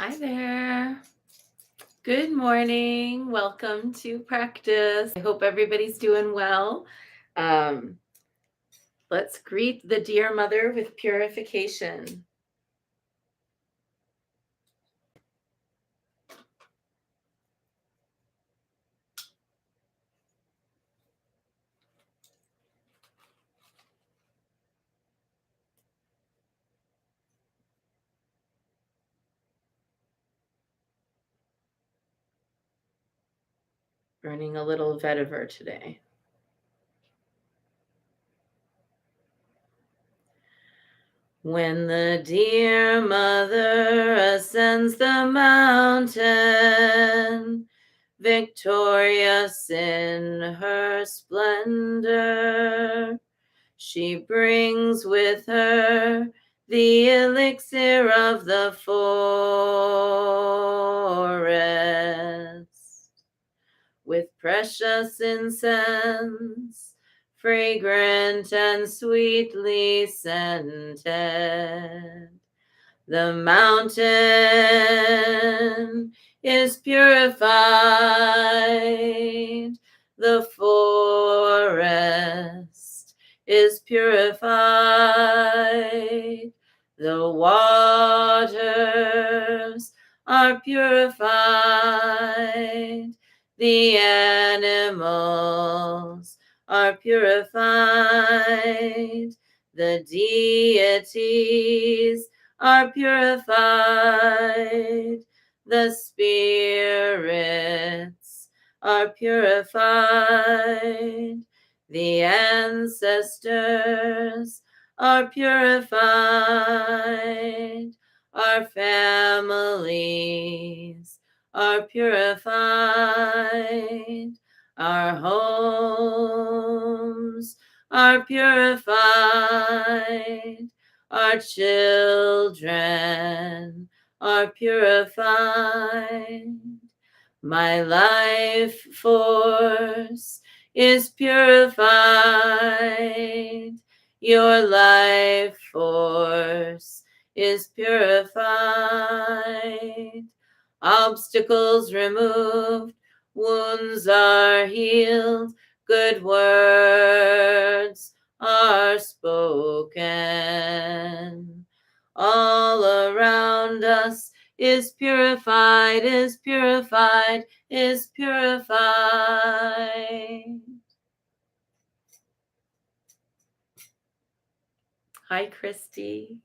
Hi there. Good morning. Welcome to practice. I hope everybody's doing well. Um, let's greet the dear mother with purification. Burning a little vetiver today. When the dear mother ascends the mountain, victorious in her splendor, she brings with her the elixir of the forest, with precious incense, fragrant and sweetly scented. The mountain is purified, the forest is purified, the waters are purified, the animals are purified, the deities are purified, the spirits are purified, the ancestors are purified, our families are purified, our homes are purified, our children are purified. My life force is purified. Your life force is purified. Obstacles removed, wounds are healed, good words are spoken. All around us is purified, is purified, is purified. Hi, Christy.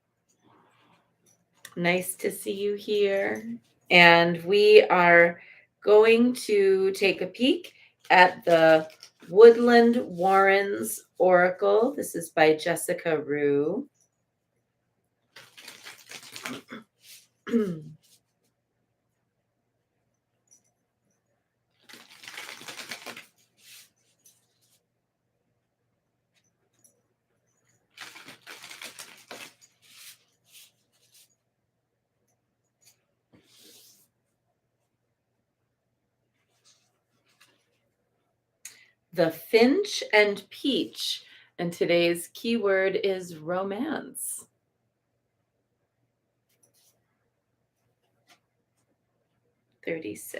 Nice to see you here. And we are going to take a peek at the Woodland Warrens Oracle. This is by Jessica Rue. The Finch and Peach, and today's keyword is romance. $36.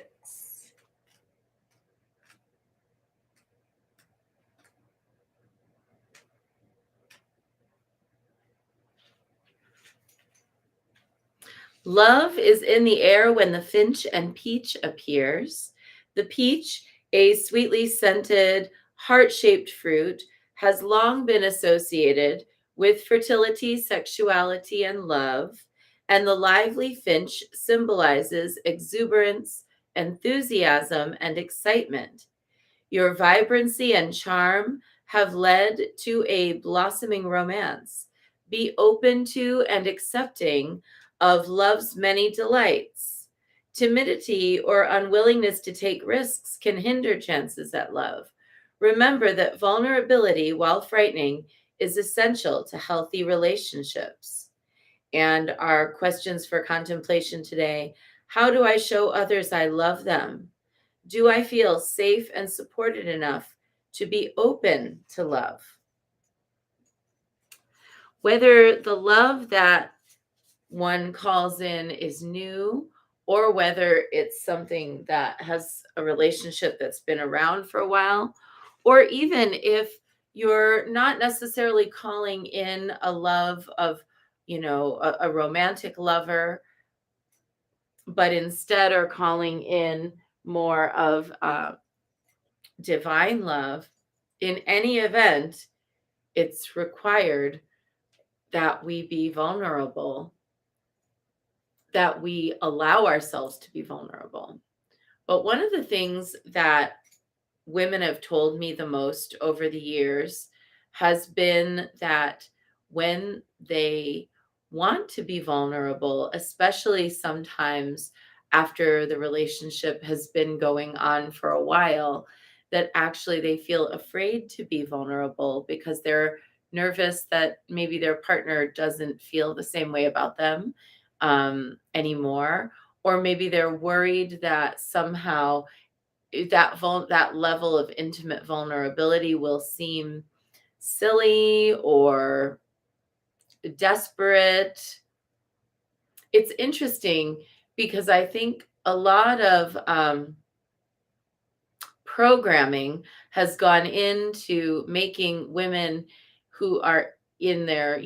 Love is in the air when the finch and peach appears. The peach, a sweetly scented, heart-shaped fruit, has long been associated with fertility, sexuality, and love, and the lively finch symbolizes exuberance, enthusiasm, and excitement. Your vibrancy and charm have led to a blossoming romance. Be open to and accepting of love's many delights. Timidity or unwillingness to take risks can hinder chances at love. Remember that vulnerability, while frightening, is essential to healthy relationships. And our questions for contemplation today: how do I show others I love them? Do I feel safe and supported enough to be open to love? Whether the love that one calls in is new or whether it's something that has a relationship that's been around for a while, or even if you're not necessarily calling in a love of, a romantic lover, but instead are calling in more of divine love. In any event, it's required that we be vulnerable, that we allow ourselves to be vulnerable. But one of the things that women have told me the most over the years has been that when they want to be vulnerable, especially sometimes after the relationship has been going on for a while, that actually they feel afraid to be vulnerable because they're nervous that maybe their partner doesn't feel the same way about them anymore, or maybe they're worried that somehow that level of intimate vulnerability will seem silly or desperate. It's interesting because I think a lot of programming has gone into making women who are in their,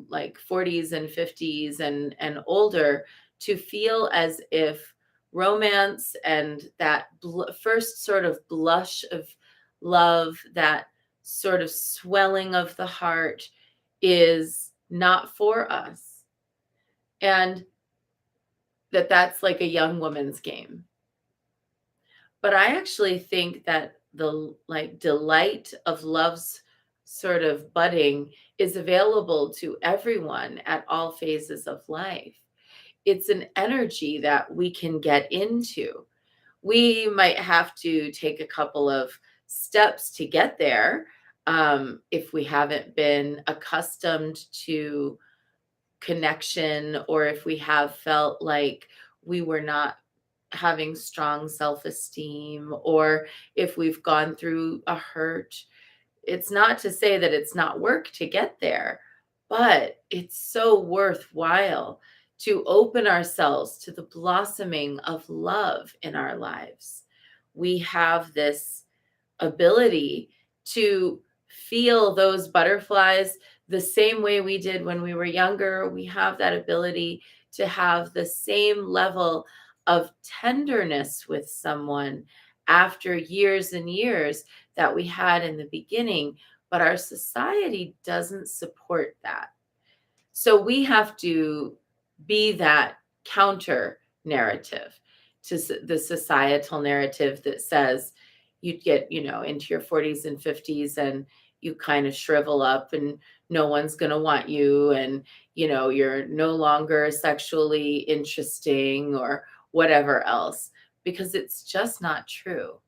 like 40s and 50s and older to feel as if romance and that first sort of blush of love, that sort of swelling of the heart, is not for us, and that's like a young woman's game. But I actually think that the like delight of love's sort of budding is available to everyone at all phases of life. It's an energy that we can get into. We might have to take a couple of steps to get there, if we haven't been accustomed to connection, or if we have felt like we were not having strong self-esteem, or if we've gone through a hurt. It's not to say that it's not work to get there, but it's so worthwhile to open ourselves to the blossoming of love in our lives. We have this ability to feel those butterflies the same way we did when we were younger. We have that ability to have the same level of tenderness with someone after years and years that we had in the beginning, but our society doesn't support that. So we have to be that counter narrative to the societal narrative that says you'd get, into your 40s and 50s and you kind of shrivel up and no one's going to want you, and you're no longer sexually interesting or whatever else, because it's just not true.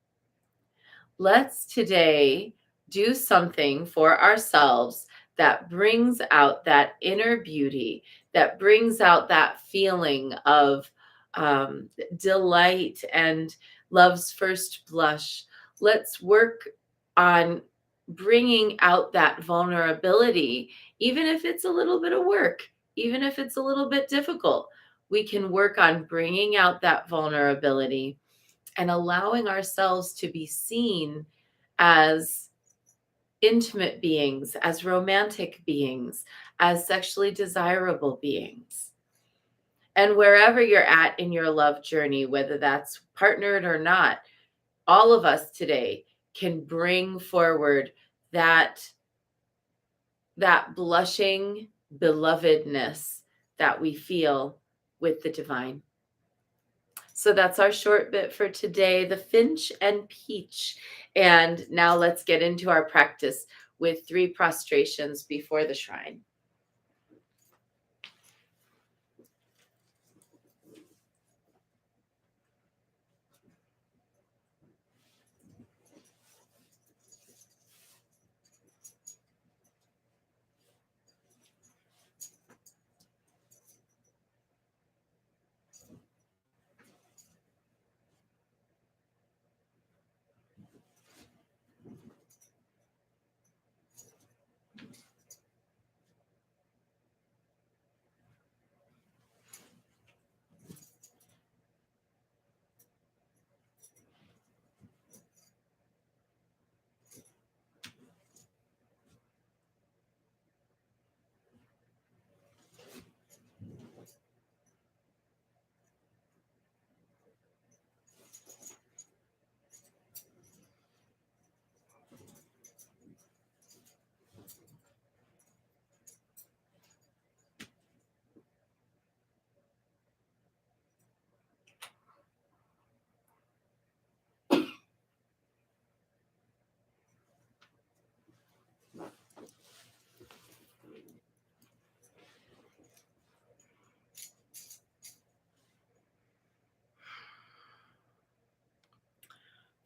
Let's today do something for ourselves that brings out that inner beauty, that brings out that feeling of delight and love's first blush. Let's work on bringing out that vulnerability, even if it's a little bit of work, even if it's a little bit difficult. We can work on bringing out that vulnerability and allowing ourselves to be seen as intimate beings, as romantic beings, as sexually desirable beings. And wherever you're at in your love journey, whether that's partnered or not, all of us today can bring forward that blushing belovedness that we feel with the divine. So that's our short bit for today, the finch and peach. And now let's get into our practice with 3 prostrations before the shrine.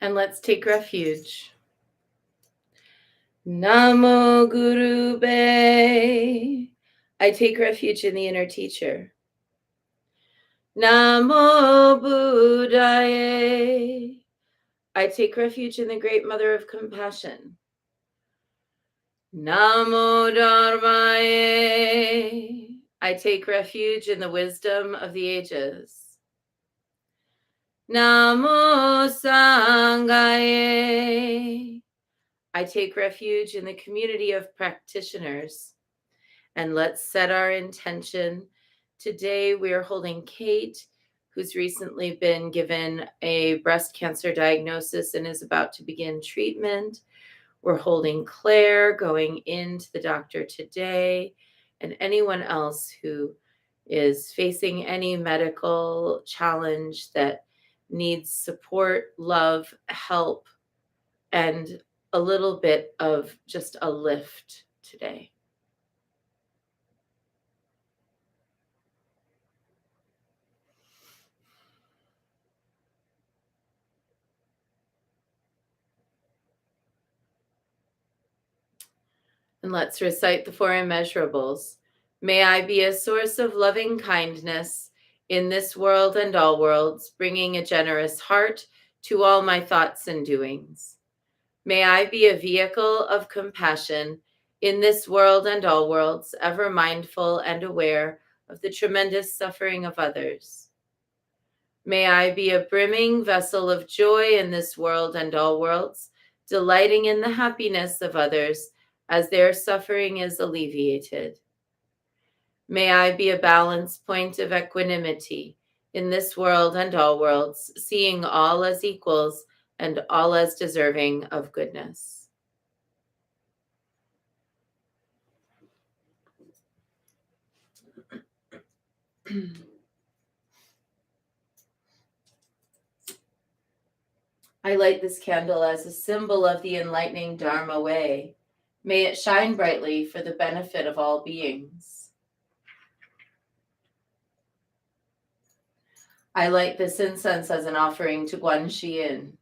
And let's take refuge. Namo Guru Be. I take refuge in the inner teacher. Namo Buddhaye. I take refuge in the great mother of compassion. Namo Dharmaye. I take refuge in the wisdom of the ages. Namo Sanghaye. I take refuge in the community of practitioners. And let's set our intention. Today we are holding Kate, who's recently been given a breast cancer diagnosis and is about to begin treatment. We're holding Claire going into the doctor today, and anyone else who is facing any medical challenge that needs support, love, help, and a little bit of just a lift today. And let's recite the four immeasurables. May I be a source of loving kindness in this world and all worlds, bringing a generous heart to all my thoughts and doings. May I be a vehicle of compassion in this world and all worlds, ever mindful and aware of the tremendous suffering of others. May I be a brimming vessel of joy in this world and all worlds, delighting in the happiness of others as their suffering is alleviated. May I be a balance point of equanimity in this world and all worlds, seeing all as equals and all as deserving of goodness. I light this candle as a symbol of the enlightening Dharma way. May it shine brightly for the benefit of all beings. I light this incense as an offering to Guanxin,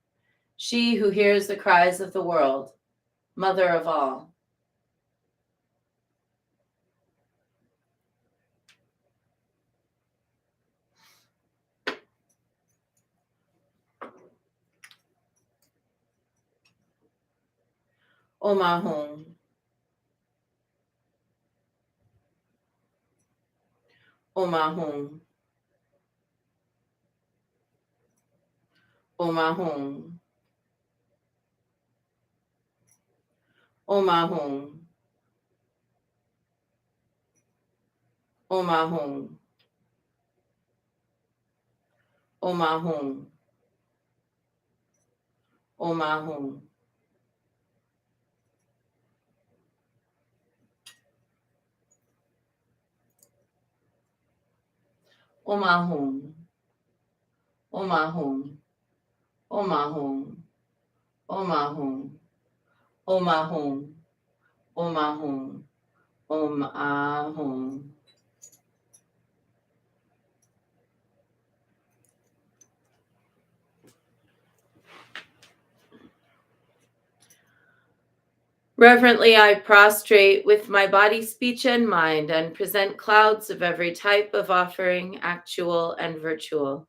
she who hears the cries of the world, mother of all. Om Ahum. Om Ahum. Om Ahum. Om Ahum. Om Ahum. Om Ahum. Om Ahum. Om Ahum. Om Ahum. Om Ahum. Om Ahum. Om Ahum. Om Ahum. Om Ahum. Reverently, I prostrate with my body, speech, and mind and present clouds of every type of offering, actual and virtual.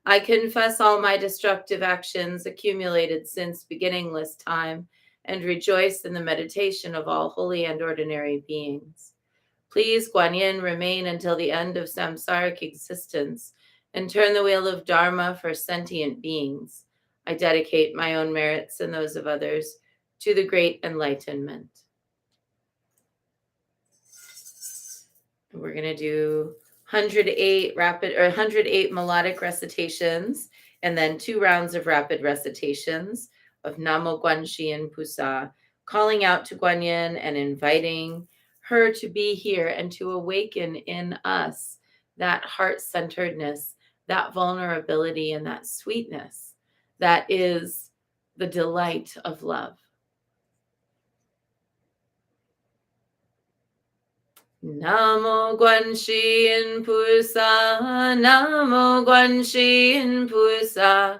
I confess all my destructive actions accumulated since beginningless time and rejoice in the meditation of all holy and ordinary beings. Please, Guanyin, remain until the end of samsaric existence and turn the wheel of Dharma for sentient beings. I dedicate my own merits and those of others to the great enlightenment. We're going to do 108 melodic recitations and then 2 rounds of rapid recitations of Namo Guanxin Pusa, calling out to Guanyin and inviting her to be here and to awaken in us that heart-centeredness, that vulnerability, and that sweetness that is the delight of love. Namo Guanxin Pusa, Namo Guanxin Pusa,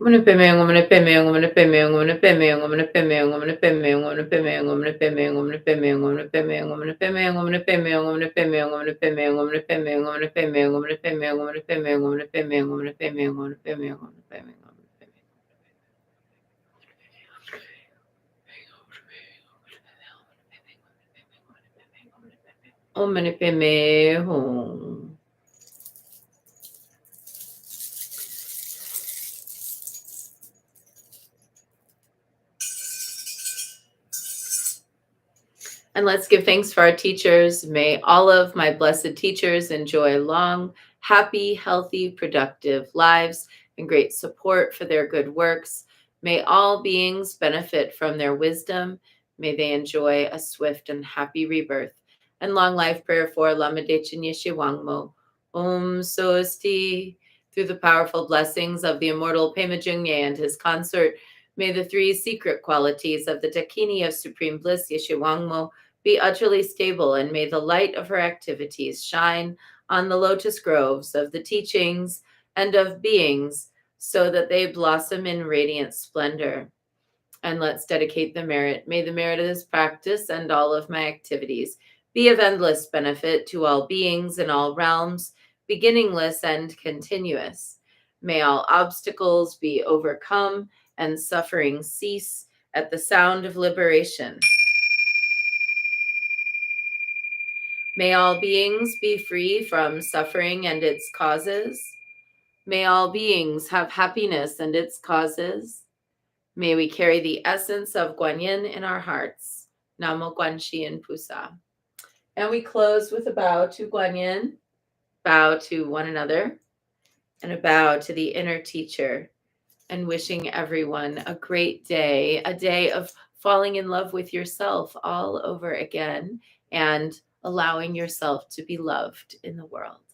And let's give thanks for our teachers. May all of my blessed teachers enjoy long, happy, healthy, productive lives and great support for their good works. May all beings benefit from their wisdom. May they enjoy a swift and happy rebirth. And long life prayer for Lama Dechen Yeshe Wangmo. Om Sosti. Through the powerful blessings of the immortal Pema Jungye and his consort, may the three secret qualities of the Dakini of Supreme Bliss, Yeshe Wangmo, be utterly stable, and may the light of her activities shine on the lotus groves of the teachings and of beings so that they blossom in radiant splendor. And let's dedicate the merit. May the merit of this practice and all of my activities be of endless benefit to all beings in all realms, beginningless and continuous. May all obstacles be overcome and suffering cease at the sound of liberation. May all beings be free from suffering and its causes. May all beings have happiness and its causes. May we carry the essence of Guanyin in our hearts. Namo Guanxin Pusa. And we close with a bow to Guanyin, bow to one another, and a bow to the inner teacher, and wishing everyone a great day, a day of falling in love with yourself all over again and allowing yourself to be loved in the world.